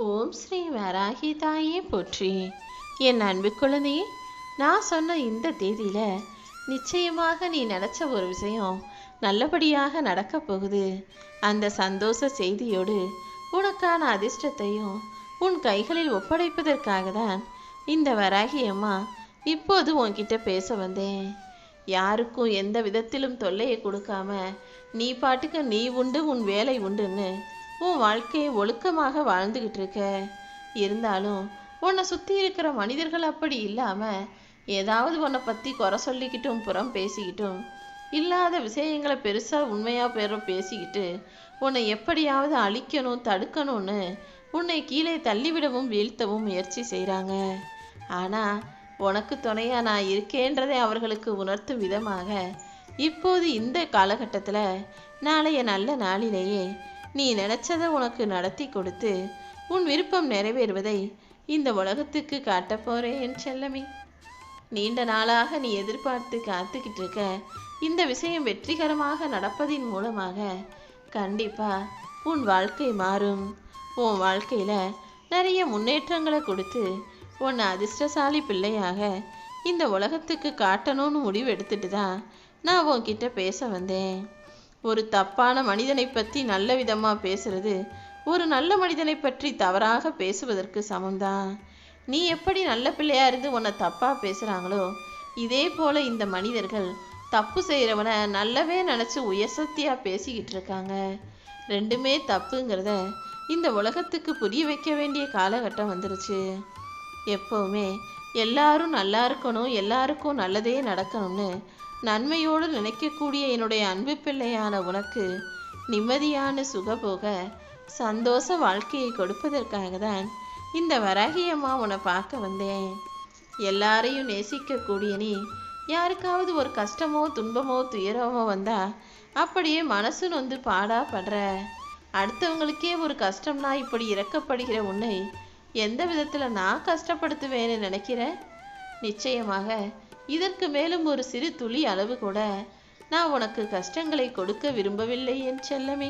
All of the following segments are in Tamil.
ஓம் ஸ்ரீ வராகி தாயே போற்றி. என் அன்பு குழந்தையே, நான் சொன்ன இந்த தேதியில் நிச்சயமாக நீ நினச்ச ஒரு விஷயம் நல்லபடியாக நடக்கப் போகுது. அந்த சந்தோஷ செய்தியோடு உனக்கான அதிர்ஷ்டத்தையும் உன் கைகளில் ஒப்படைப்பதற்காக தான் இந்த வராகி அம்மா இப்போது உன்கிட்ட பேச வந்தேன். யாருக்கும் எந்த விதத்திலும் தொல்லையை கொடுக்காம நீ பாட்டுக்கு நீ உண்டு உன் வேலை உண்டுன்னு உன் வாழ்க்கையை ஒழுக்கமாக வாழ்ந்துக்கிட்டு இருக்க. இருந்தாலும் உன்னை சுற்றி இருக்கிற மனிதர்கள் அப்படி இல்லாமல் ஏதாவது உன்னை பற்றி குறை சொல்லிக்கிட்டும் புறம் பேசிக்கிட்டும் இல்லாத விஷயங்களை பெருசாக உண்மையாக பேசிக்கிட்டு உன்னை எப்படியாவது அழிக்கணும் தடுக்கணும்னு உன்னை கீழே தள்ளிவிடவும் வீழ்த்தவும் முயற்சி செய்கிறாங்க. ஆனால் உனக்கு துணையாக நான் இருக்கேன்றதை அவர்களுக்கு உணர்த்தும் விதமாக இப்போது இந்த காலகட்டத்தில் நாளைய நல்ல நாளிலேயே நீ நினைச்சதை உனக்கு நடத்தி கொடுத்து உன் விருப்பம் நிறைவேறுவதை இந்த உலகத்துக்கு காட்டப் போறேன் என் செல்லமே. நீண்ட நாளாக நீ எதிர்பார்த்து காத்துக்கிட்டு இருக்க இந்த விஷயம் வெற்றிகரமாக நடப்பதின் மூலமாக கண்டிப்பா உன் வாழ்க்கை மாறும். உன் வாழ்க்கையில நிறைய முன்னேற்றங்களை கொடுத்து உன்னை அதிர்ஷ்டசாலி பிள்ளையாக இந்த உலகத்துக்கு காட்டணும்னு முடிவு எடுத்துட்டு தான் நான் உன்கிட்ட பேச வந்தேன். ஒரு தப்பான மனிதனை பற்றி நல்ல விதமாக பேசுறது ஒரு நல்ல மனிதனை பற்றி தவறாக பேசுவதற்கு சமம்தான். நீ எப்படி நல்ல பிள்ளையா இருந்து உன்னை தப்பாக பேசுகிறாங்களோ இதே போல் இந்த மனிதர்கள் தப்பு செய்கிறவனை நல்லவே நினச்சி உயர்சக்தியாக பேசிக்கிட்டு இருக்காங்க. ரெண்டுமே தப்புங்கிறத இந்த உலகத்துக்கு புரிய வைக்க வேண்டிய காலகட்டம் வந்துருச்சு. எப்போவுமே எல்லாரும் நல்லா இருக்கணும், எல்லாருக்கும் நல்லதே நடக்கணும்னு நன்மையோடு நினைக்கக்கூடிய என்னுடைய அன்பு பிள்ளையான உனக்கு நிம்மதியான சுகபோக சந்தோஷ வாழ்க்கையை கொடுப்பதற்காக தான் இந்த வராகி அம்மா உன்னை பார்க்க வந்தேன். எல்லாரையும் நேசிக்கக்கூடிய நீ யாருக்காவது ஒரு கஷ்டமோ துன்பமோ துயரமோ வந்தா அப்படியே மனசு நொந்து பாடா படுற. அடுத்தவங்களுக்கே ஒரு கஷ்டம்னா இப்படி இறக்கப்படுகிற உன்னை எந்த விதத்தில் நான் கஷ்டப்படுத்துவேன்னு நினைக்கிற? நிச்சயமாக இதற்கு மேலும் ஒரு சிறு துளி அளவு கூட நான் உனக்கு கஷ்டங்களை கொடுக்க விரும்பவில்லை என் செல்லமே.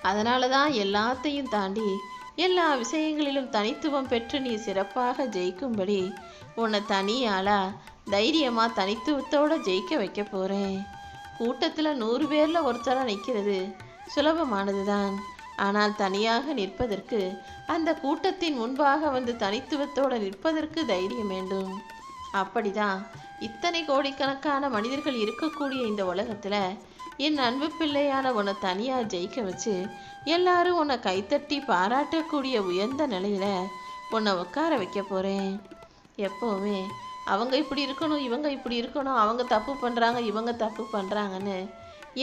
அதனால தான் எல்லாத்தையும் தாண்டி எல்லா விஷயங்களிலும் தனித்துவம் பெற்று நீ சிறப்பாக ஜெயிக்கும்படி உன்னை தனியாளா தைரியமாக தனித்துவத்தோடு ஜெயிக்க வைக்க போகிறேன். கூட்டத்தில் 100 பேரில் ஒருத்தராக நிற்கிறது சுலபமானது தான். ஆனால் தனியாக நிற்பதற்கு அந்த கூட்டத்தின் முன்பாக வந்து தனித்துவத்தோடு நிற்பதற்கு தைரியம் வேண்டும். அப்படிதான் இத்தனை கோடிக்கணக்கான மனிதர்கள் இருக்கக்கூடிய இந்த உலகத்தில் என் அன்பு பிள்ளையான உன்னை தனியாக ஜெயிக்க வச்சு எல்லாரும் உன்னை கைத்தட்டி பாராட்டக்கூடிய உயர்ந்த நிலையில் உன்னை உட்கார வைக்க போகிறேன். எப்போவுமே அவங்க இப்படி இருக்கணும், இவங்க இப்படி இருக்கணும், அவங்க தப்பு பண்ணுறாங்க, இவங்க தப்பு பண்ணுறாங்கன்னு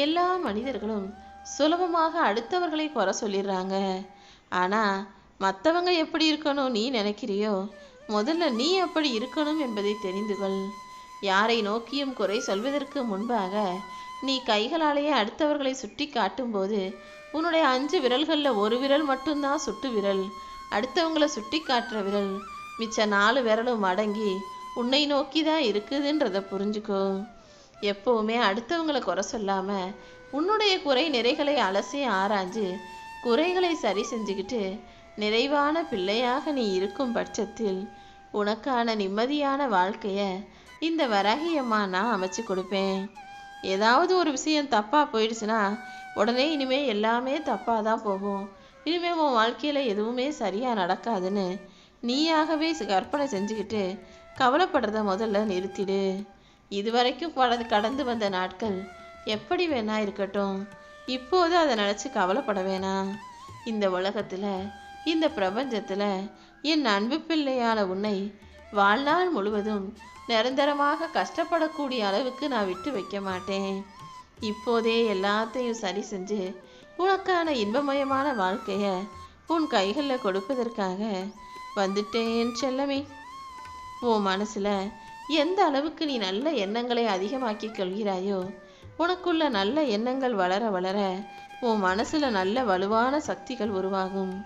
எல்லா மனிதர்களும் சுலபமாக அடுத்தவர்களை குறை சொல்லிடுறாங்க. ஆனால் மற்றவங்க எப்படி இருக்கணும் நீ நினைக்கிறியோ முதல்ல நீ அப்படி இருக்கணும் என்பதை தெரிந்து கொள். யாரை நோக்கியும் குறை சொல்வதற்கு முன்பாக நீ கைகளாலேயே அடுத்தவர்களை சுட்டி காட்டும்போது உன்னுடைய 5 விரல்களில் ஒரு விரல் மட்டும்தான் சுட்டு விரல், அடுத்தவங்களை சுட்டி காட்டுற விரல், மிச்ச 4 விரலும் அடங்கி உன்னை நோக்கி தான் இருக்குதுன்றதை புரிஞ்சுக்கோ. எப்போவுமே அடுத்தவங்களை குறை சொல்லாமல் உன்னுடைய குறை நிறைகளை அலசி ஆராய்ஞ்சு குறைகளை சரி செஞ்சுக்கிட்டு நிறைவான பிள்ளையாக நீ இருக்கும் பட்சத்தில் உனக்கான நிம்மதியான வாழ்க்கையை இந்த வராகி அம்மா நான் அமைச்சு கொடுப்பேன். ஏதாவது ஒரு விஷயம் தப்பாக போயிடுச்சுன்னா உடனே இனிமேல் எல்லாமே தப்பாக தான் போகும், இனிமேல் உன் வாழ்க்கையில் எதுவுமே சரியாக நடக்காதுன்னு நீயாகவே கற்பனை செஞ்சுக்கிட்டு கவலைப்படுறத முதல்ல நிறுத்திடு. இதுவரைக்கும் கடந்து வந்த நாட்கள் எப்படி வேணா இருக்கட்டும், இப்போது அதை நினச்சி கவலைப்பட வேணாம். இந்த உலகத்தில் இந்த பிரபஞ்சத்தில் என் அன்பு பிள்ளையான உன்னை வாழ்நாள் முழுவதும் நிரந்தரமாக கஷ்டப்படக்கூடிய அளவுக்கு நான் விட்டு வைக்க மாட்டேன். இப்போதே எல்லாத்தையும் சரி செஞ்சு உனக்கான இன்பமயமான வாழ்க்கையை உன் கைகளில் கொடுப்பதற்காக வந்துட்டேன் செல்லமே. உன் மனசில் எந்த அளவுக்கு நீ நல்ல எண்ணங்களை அதிகமாக்கி கொள்கிறாயோ உனக்குள்ள நல்ல எண்ணங்கள் வளர வளர உன் மனசில் நல்ல வலுவான சக்திகள் உருவாகும்.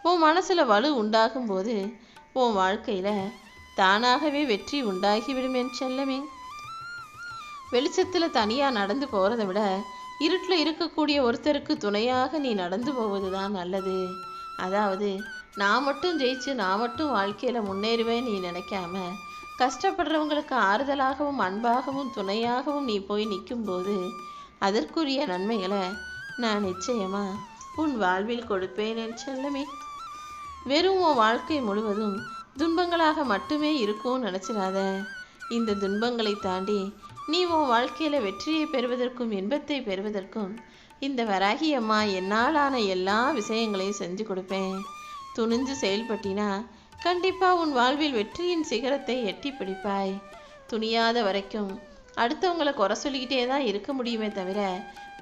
உன் மனசில் வலு உண்டாகும் போது உன் வாழ்க்கையில் தானாகவே வெற்றி உண்டாகிவிடும் என் செல்லமே. வெளிச்சத்தில் தனியாக நடந்து போகிறத விட இருட்டில் இருக்கக்கூடிய ஒருத்தருக்கு துணையாக நீ நடந்து போவது தான் நல்லது. அதாவது நான் மட்டும் ஜெயிச்சு நான் மட்டும் வாழ்க்கையில் முன்னேறுவேன் நீ நினைக்காம, கஷ்டப்படுறவங்களுக்கு ஆறுதலாகவும் அன்பாகவும் துணையாகவும் நீ போய் நிற்கும்போது அதற்குரிய நன்மைகளை நான் நிச்சயமா உன் வாழ்வில் கொடுப்பேன் என் செல்லமே. வெறும் உன் வாழ்க்கை முழுவதும் துன்பங்களாக மட்டுமே இருக்கும்னு நினச்சிடாத. இந்த துன்பங்களை தாண்டி நீ உன் வாழ்க்கையில் வெற்றியை பெறுவதற்கும் இன்பத்தை பெறுவதற்கும் இந்த வராகி அம்மா என்னால் ஆன எல்லா விஷயங்களையும் செஞ்சு கொடுப்பேன். துணிஞ்சு செயல்பட்டினா கண்டிப்பாக உன் வாழ்வில் வெற்றியின் சிகரத்தை எட்டி பிடிப்பாய். துணியாத வரைக்கும் அடுத்தவங்களை குறை சொல்லிக்கிட்டே தான் இருக்க முடியுமே தவிர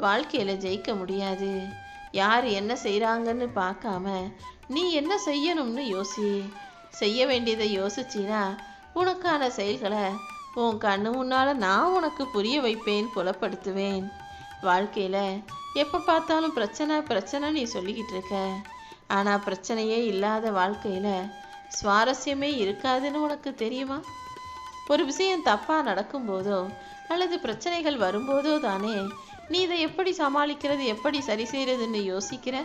வாழ்க்கையில் ஜெயிக்க முடியாது. யார் என்ன செய்கிறாங்கன்னு பார்க்காம நீ என்ன செய்யணும்னு யோசி. செய்ய வேண்டியதை யோசிச்சினா உனக்கான செயல்களை உன் கண்ணு முன்னால் நான் உனக்கு புரிய வைப்பேன், புலப்படுத்துவேன். வாழ்க்கையில் எப்போ பார்த்தாலும் பிரச்சனை பிரச்சனை நீ சொல்லிக்கிட்டு இருக்க. ஆனால் பிரச்சனையே இல்லாத வாழ்க்கையில் சுவாரஸ்யமே இருக்காதுன்னு உனக்கு தெரியுமா? ஒரு விஷயம் தப்பாக நடக்கும்போதோ அல்லது பிரச்சனைகள் வரும்போதோ தானே நீ இதை எப்படி சமாளிக்கிறது, எப்படி சரி செய்கிறதுன்னு யோசிக்கிற.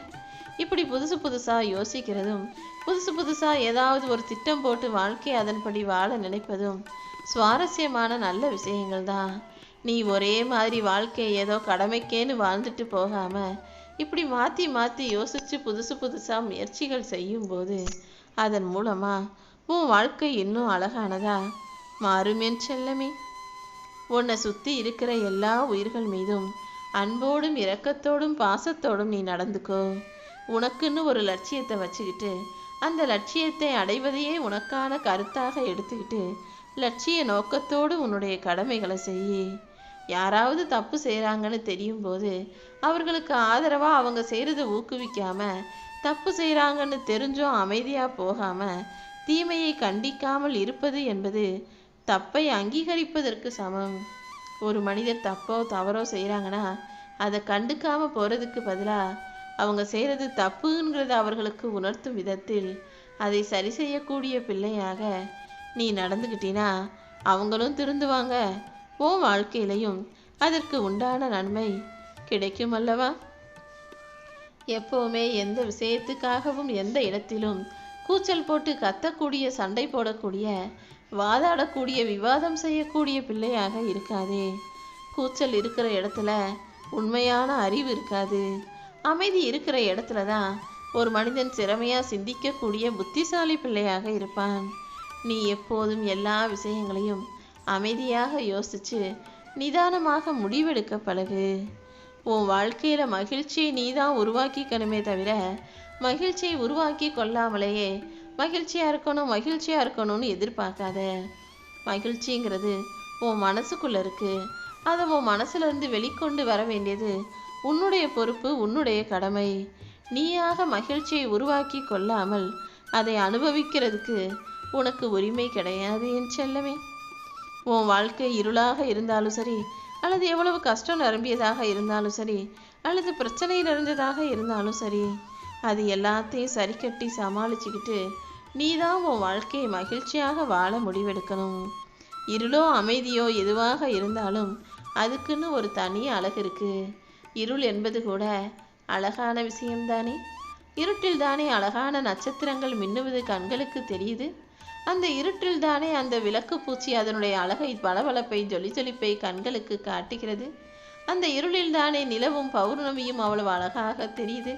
இப்படி புதுசு புதுசாக யோசிக்கிறதும் புதுசு புதுசாக ஏதாவது ஒரு திட்டம் போட்டு வாழ்க்கையை அதன்படி வாழ நினைப்பதும் சுவாரஸ்யமான நல்ல விஷயங்கள் தான். நீ ஒரே மாதிரி வாழ்க்கையை ஏதோ கடமைக்கேன்னு வாழ்ந்துட்டு போகாமல் இப்படி மாற்றி மாற்றி யோசித்து புதுசு புதுசாக முயற்சிகள் செய்யும்போது அதன் மூலமாக உன் வாழ்க்கை இன்னும் அழகானதா மாறுமேன் செல்லமே. உன்னை சுற்றி இருக்கிற எல்லா உயிர்கள் மீதும் அன்போடும் இரக்கத்தோடும் பாசத்தோடும் நீ நடந்துக்கோ. உனக்குன்னு ஒரு லட்சியத்தை வச்சுக்கிட்டு அந்த லட்சியத்தை அடைவதையே உனக்கான கருத்தாக எடுத்துக்கிட்டு லட்சிய நோக்கத்தோடு உன்னுடைய கடமைகளை செய். யாராவது தப்பு செய்கிறாங்கன்னு தெரியும் போது அவர்களுக்கு ஆதரவாக அவங்க செய்கிறத ஊக்குவிக்காமல், தப்பு செய்கிறாங்கன்னு தெரிஞ்சும் அமைதியாக போகாமல் தீமையை கண்டிக்காமல் இருப்பது என்பது தப்பை அங்கீகரிப்பதற்கு சமம். ஒரு மனிதர் தப்போ தவறோ செய்கிறாங்கன்னா அதை கண்டுக்காமல் போகிறதுக்கு பதிலாக அவங்க செய்கிறது தப்புங்கிறத அவர்களுக்கு உணர்த்தும் விதத்தில் அதை சரி செய்யக்கூடிய பிள்ளையாக நீ நடந்துக்கிட்டினா அவங்களும் திருந்துவாங்க. உன் வாழ்க்கையிலையும் அதற்கு உண்டான நன்மை கிடைக்கும் அல்லவா? எப்போவுமே எந்த விஷயத்துக்காகவும் எந்த இடத்திலும் கூச்சல் போட்டு கத்தக்கூடிய, சண்டை போடக்கூடிய, வாதாடக்கூடிய, விவாதம் செய்யக்கூடிய பிள்ளையாக இருக்காதே. கூச்சல் இருக்கிற இடத்துல உண்மையான அறிவு இருக்காது. அமைதி இருக்கிற இடத்துல தான் ஒரு மனிதன் திறமையாக சிந்திக்கக்கூடிய புத்திசாலி பிள்ளையாக இருப்பான். நீ எப்போதும் எல்லா விஷயங்களையும் அமைதியாக யோசித்து நிதானமாக முடிவெடுக்க பழகு. உன் வாழ்க்கையில் மகிழ்ச்சியை நீ தான் உருவாக்கிக்கணுமே தவிர மகிழ்ச்சியை உருவாக்கி கொள்ளாமலேயே மகிழ்ச்சியாக இருக்கணும்னு எதிர்பார்க்காத. மகிழ்ச்சிங்கிறது உன் மனசுக்குள்ளே இருக்குது. அதை உன் மனசுலேருந்து வெளிக்கொண்டு வர வேண்டியது உன்னுடைய பொறுப்பு, உன்னுடைய கடமை. நீயாக மகிழ்ச்சியை உருவாக்கி கொள்ளாமல் அதை அனுபவிக்கிறதுக்கு உனக்கு உரிமை கிடையாது என் செல்லமே. உன் வாழ்க்கை இருளாக இருந்தாலும் சரி, அல்லது எவ்வளவு கஷ்டம் நிரம்பியதாக இருந்தாலும் சரி, அல்லது பிரச்சனை நிறைந்ததாக இருந்தாலும் சரி, அது எல்லாத்தையும் சரி கட்டி சமாளிச்சுக்கிட்டு நீ தான் உன் வாழ்க்கையை மகிழ்ச்சியாக வாழ முடிவெடுக்கணும். இருளோ அமைதியோ எதுவாக இருந்தாலும் அதுக்குன்னு ஒரு தனி அழகு இருக்குது. இருள் என்பது கூட அழகான விஷயம்தானே. இருட்டில் தானே அழகான நட்சத்திரங்கள் மின்னுவது கண்களுக்கு தெரியுது. அந்த இருட்டில் தானே அந்த விளக்கு பூச்சி அதனுடைய அழகை, பளபளப்பை, ஜொலிப்பை கண்களுக்கு காட்டுகிறது. அந்த இருளில் தானே நிலவும் பௌர்ணமியும் அவ்வளவு அழகாக தெரியுது.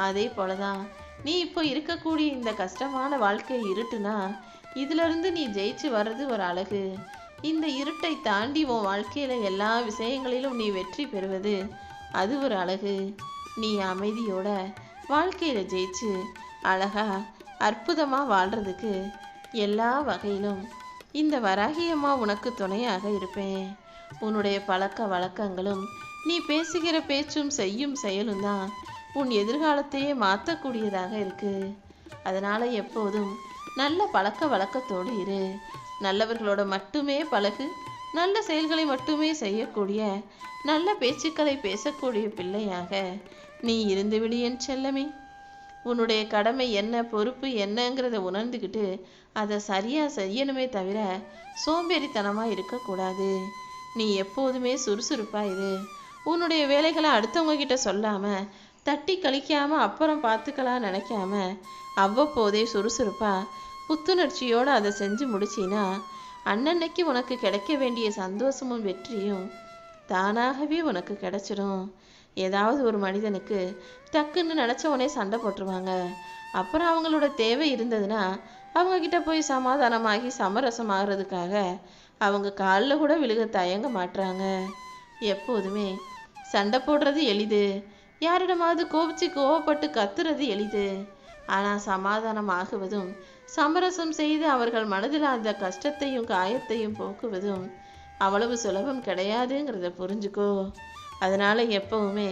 அதே போலதான் நீ இப்போ இருக்கக்கூடிய இந்த கஷ்டமான வாழ்க்கை இருட்டுனா இதிலிருந்து நீ ஜெயிச்சு வர்றது ஒரு அழகு. இந்த இருட்டை தாண்டி உன் வாழ்க்கையில எல்லா விஷயங்களிலும் நீ வெற்றி பெறுவது அது ஒரு அழகு. நீ அமைதியோட வாழ்க்கையில ஜெயிச்சு அழகா அற்புதமா வாழ்றதுக்கு எல்லா வகையிலும் இந்த வராகியம்மா உனக்கு துணையாக இருப்பேன். உன்னுடைய பழக்க வழக்கங்களும் நீ பேசுகிற பேச்சும் செய்யும் செயலும் தான் உன் எதிர்காலத்தையே மாற்றக்கூடியதாக இருக்கு. அதனால எப்போதும் நல்ல பழக்க வழக்கத்தோடு இரு. நல்லவர்களோட மட்டுமே பழகு. நல்ல செயல்களை மட்டுமே செய்யக்கூடிய, நல்ல பேச்சுக்களை பேசக்கூடிய பிள்ளையாக நீ இருந்துவிடு என் செல்லமே. உன்னுடைய கடமை என்ன, பொறுப்பு என்னங்கிறத உணர்ந்துக்கிட்டு அதை சரியாக செய்யணுமே தவிர சோம்பேறித்தனமாக இருக்கக்கூடாது. நீ எப்போதுமே சுறுசுறுப்பாக இரு. உன்னுடைய வேலைகளை அடுத்தவங்க கிட்ட சொல்லாமல் தட்டி கழிக்காம அப்புறம் பார்த்துக்கலாம் நினைக்காம அவ்வப்போதே சுறுசுறுப்பா புத்துணர்ச்சியோடு அதை செஞ்சு முடிச்சினா அன்னன்னைக்கு உனக்கு கிடைக்க வேண்டிய சந்தோஷமும் வெற்றியும் தானாகவே உனக்கு கிடைச்சிடும். ஏதாவது ஒரு மனிதனுக்கு டக்குன்னு நினச்ச உடனே சண்டை போட்டுருவாங்க. அப்புறம் அவங்களோட தேவை இருந்ததுன்னா அவங்கக்கிட்ட போய் சமாதானமாகி சமரசமாகறதுக்காக அவங்க காலில் கூட விழுக தயங்க மாட்டுறாங்க. எப்போதுமே சண்டை போடுறது எளிது, யாரிடமாவது கோவப்பட்டு கத்துறது எளிது. ஆனால் சமாதானம் ஆகுவதும் சமரசம் செய்து அவர்கள் மனதில் அந்த கஷ்டத்தையும் காயத்தையும் போக்குவதும் அவ்வளவு சுலபம் கிடையாதுங்கிறத புரிஞ்சுக்கோ. அதனால எப்பவுமே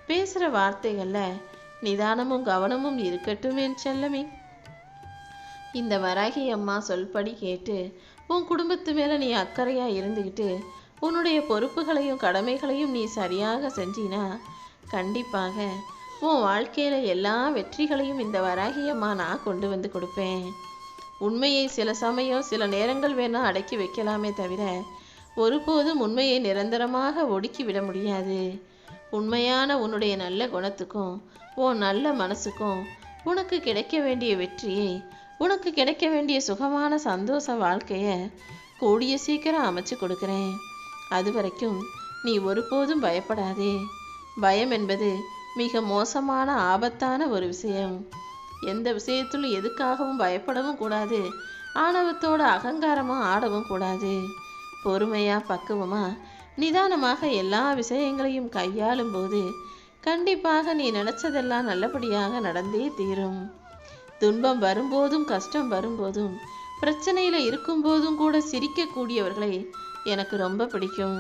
பேசுகிற வார்த்தைகளில் நிதானமும் கவனமும் இருக்கட்டும் என் செல்லமே. இந்த வராகி அம்மா சொல்படி கேட்டு உன் குடும்பத்து மேலே நீ அக்கறையாக இருந்துக்கிட்டு உன்னுடைய பொறுப்புகளையும் கடமைகளையும் நீ சரியாக செஞ்சினா கண்டிப்பாக உன் வாழ்க்கையில் எல்லா வெற்றிகளையும் இந்த வராகி அம்மா நான் கொண்டு வந்து கொடுப்பேன். உண்மையை சில சமயம் சில நேரங்கள் வேணால் அடக்கி வைக்கலாமே தவிர ஒருபோதும் உண்மையை நிரந்தரமாக ஒடுக்கி விட முடியாது. உண்மையான உன்னுடைய நல்ல குணத்துக்கும் உன் நல்ல மனசுக்கும் உனக்கு கிடைக்க வேண்டிய வெற்றியை, உனக்கு கிடைக்க வேண்டிய சுகமான சந்தோஷ வாழ்க்கையை கூடிய சீக்கிரம் அமைச்சு கொடுக்குறேன். அது வரைக்கும் நீ ஒருபோதும் பயப்படாதே. பயம் என்பது மிக மோசமான ஆபத்தான ஒரு விஷயம். எந்த விஷயத்திலும் எதுக்காகவும் பயப்படவும் கூடாது, ஆணவத்தோட அகங்காரமாக ஆடவும் கூடாது. பொறுமையாக பக்குவமாக நிதானமாக எல்லா விஷயங்களையும் கையாளும் போது கண்டிப்பாக நீ நினச்சதெல்லாம் நல்லபடியாக நடந்தே தீரும். துன்பம் வரும்போதும் கஷ்டம் வரும்போதும் பிரச்சனையில் இருக்கும்போதும் கூட சிரிக்கக்கூடியவர்களை எனக்கு ரொம்ப பிடிக்கும்.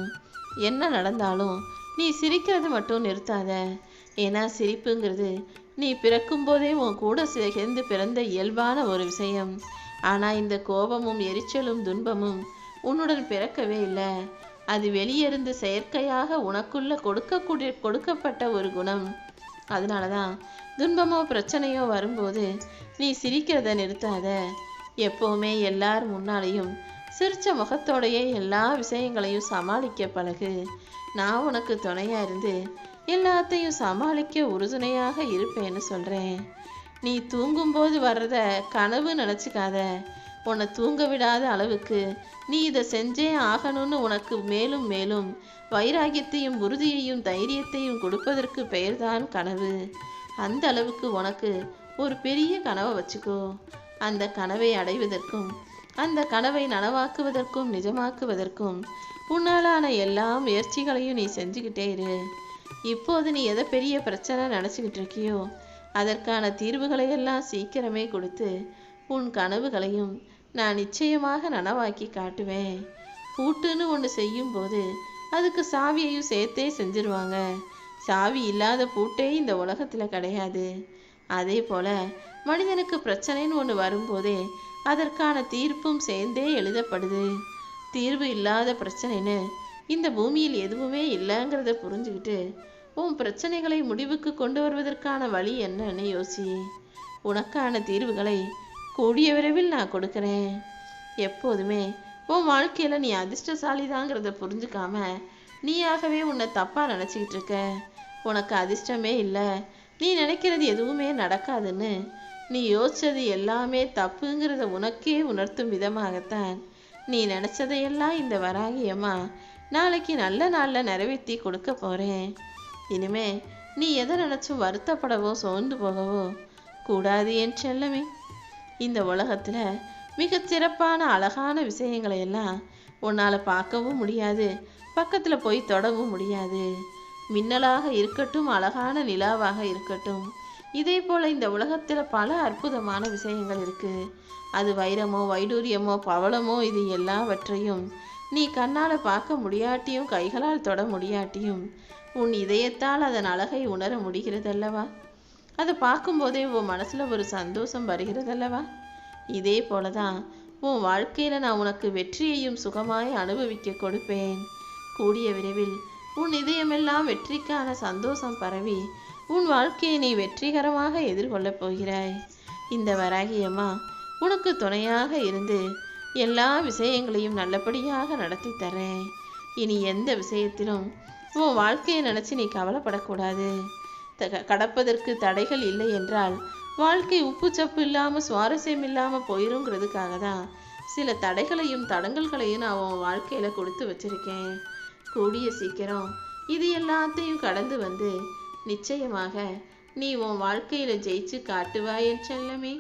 என்ன நடந்தாலும் நீ சிரிக்கிறது மட்டும் நிறுத்தாத. ஏன்னா சிரிப்புங்கிறது நீ பிறக்கும் போதே உன் கூட சேர்ந்து பிறந்த இயல்பான ஒரு விஷயம். ஆனால் இந்த கோபமும் எரிச்சலும் துன்பமும் உன்னுடன் பிறக்கவே இல்லை. அது வெளியிருந்து செயற்கையாக உனக்குள்ள கொடுக்கப்பட்ட ஒரு குணம். அதனால தான் துன்பமோ பிரச்சனையோ வரும்போது நீ சிரிக்கிறத நிறுத்தாத. எப்போவுமே எல்லார் முன்னாலேயும் சிரிச்ச முகத்தோடையே எல்லா விஷயங்களையும் சமாளிக்க பழகு. நான் உனக்கு துணையாக இருந்து எல்லாத்தையும் சமாளிக்க உறுதுணையாக இருப்பேன்னு சொல்கிறேன். நீ தூங்கும்போது வர்றத கனவு நினச்சிக்காத. உன்னை தூங்க விடாத அளவுக்கு நீ இதை செஞ்சே ஆகணும்னு உனக்கு மேலும் மேலும் வைராகியத்தையும் உறுதியையும் தைரியத்தையும் கொடுப்பதற்கு பெயர்தான் கனவு. அந்த அளவுக்கு உனக்கு ஒரு பெரிய கனவை வச்சுக்கோ. அந்த கனவை அடைவதற்கும் அந்த கனவை நனவாக்குவதற்கும் நிஜமாக்குவதற்கும் உன்னாலான எல்லா முயற்சிகளையும் நீ செஞ்சுக்கிட்டே இரு. இப்போது நீ எதை பெரிய பிரச்சனை நினச்சிக்கிட்டு இருக்கியோ அதற்கான தீர்வுகளையெல்லாம் சீக்கிரமே கொடுத்து உன் கனவுகளையும் நான் நிச்சயமாக நனவாக்கி காட்டுவேன். பூட்டுன்னு ஒன்று செய்யும்போது அதுக்கு சாவியையும் சேர்த்தே செஞ்சிருவாங்க. சாவி இல்லாத பூட்டே இந்த உலகத்தில் கிடையாது. அதே போல் மனிதனுக்கு பிரச்சனைன்னு ஒன்று வரும்போதே அதற்கான தீர்ப்பும் சேர்ந்தே எழுதப்படுது. தீர்வு இல்லாத பிரச்சனைன்னு இந்த பூமியில் எதுவுமே இல்லைங்கிறத புரிஞ்சுக்கிட்டு உன் பிரச்சனைகளை முடிவுக்கு கொண்டு வருவதற்கான வழி என்னன்னு யோசி. உனக்கான தீர்வுகளை கூடிய விரைவில் நான் கொடுக்குறேன். எப்போதுமே உன் வாழ்க்கையில் நீ அதிர்ஷ்டசாலிதாங்கிறத புரிஞ்சுக்காம நீயாகவே உன்னை தப்பாக நினச்சிக்கிட்டு இருக்க. உனக்கு அதிர்ஷ்டமே இல்லை, நீ நினைக்கிறது எதுவுமே நடக்காதுன்னு நீ யோசிச்சது எல்லாமே தப்புங்கிறத உனக்கே உணர்த்தும் விதமாகத்தான் நீ நினச்சதையெல்லாம் இந்த வராகியம்மா நாளைக்கு நல்ல நாளில் நிறைவேற்றி கொடுக்க போகிறேன். இனிமே நீ எதை நினச்சும் வருத்தப்படவோ சோர்ந்து போகவோ கூடாது என் செல்லமே. இந்த உலகத்தில் மிகச் சிறப்பான அழகான விஷயங்களை எல்லாம் உன்னால் பார்க்கவும் முடியாது, பக்கத்தில் போய் தொடவும் முடியாது. மின்னலாக இருக்கட்டும், அழகான நிலாவாக இருக்கட்டும், இதே போல் இந்த உலகத்தில் பல அற்புதமான விஷயங்கள் இருக்குது. அது வைரமோ வைடூரியமோ பவளமோ இது எல்லாவற்றையும் நீ கண்ணால் பார்க்க முடியாட்டியும் கைகளால் தொட முடியாட்டியும் உன் இதயத்தால் அதன் அழகை உணர முடிகிறதல்லவா? அதை பார்க்கும்போதே உன் மனசில் ஒரு சந்தோஷம் வருகிறதல்லவா? இதே போல தான் உன் வாழ்க்கையில் நான் உனக்கு வெற்றியையும் சுகமாய் அனுபவிக்க கொடுப்பேன். கூடிய விரைவில் உன் இதயமெல்லாம் வெற்றிக்கான சந்தோஷம் பரவி உன் வாழ்க்கையை நீ வெற்றிகரமாக எதிர்கொள்ளப் போகிறாய். இந்த வராகியம்மா உனக்கு துணையாக இருந்து எல்லா விஷயங்களையும் நல்லபடியாக நடத்தி தரேன். இனி எந்த விஷயத்திலும் உன் வாழ்க்கையை நினச்சி நீ கவலைப்படக்கூடாது. கடப்பதற்கு தடைகள் இல்லை என்றால் வாழ்க்கை உப்பு சப்பு இல்லாமல் சுவாரஸ்யம் இல்லாமல் போயிருங்கிறதுக்காக தான் சில தடைகளையும் தடங்கல்களையும் நான் உன் வாழ்க்கையில் கொடுத்து வச்சிருக்கேன். கூடிய சீக்கிரம் இது எல்லாத்தையும் கடந்து வந்து நிச்சயமாக நீ உன் வாழ்க்கையில் ஜெயிச்சு காட்டுவாய் என் செல்லமே.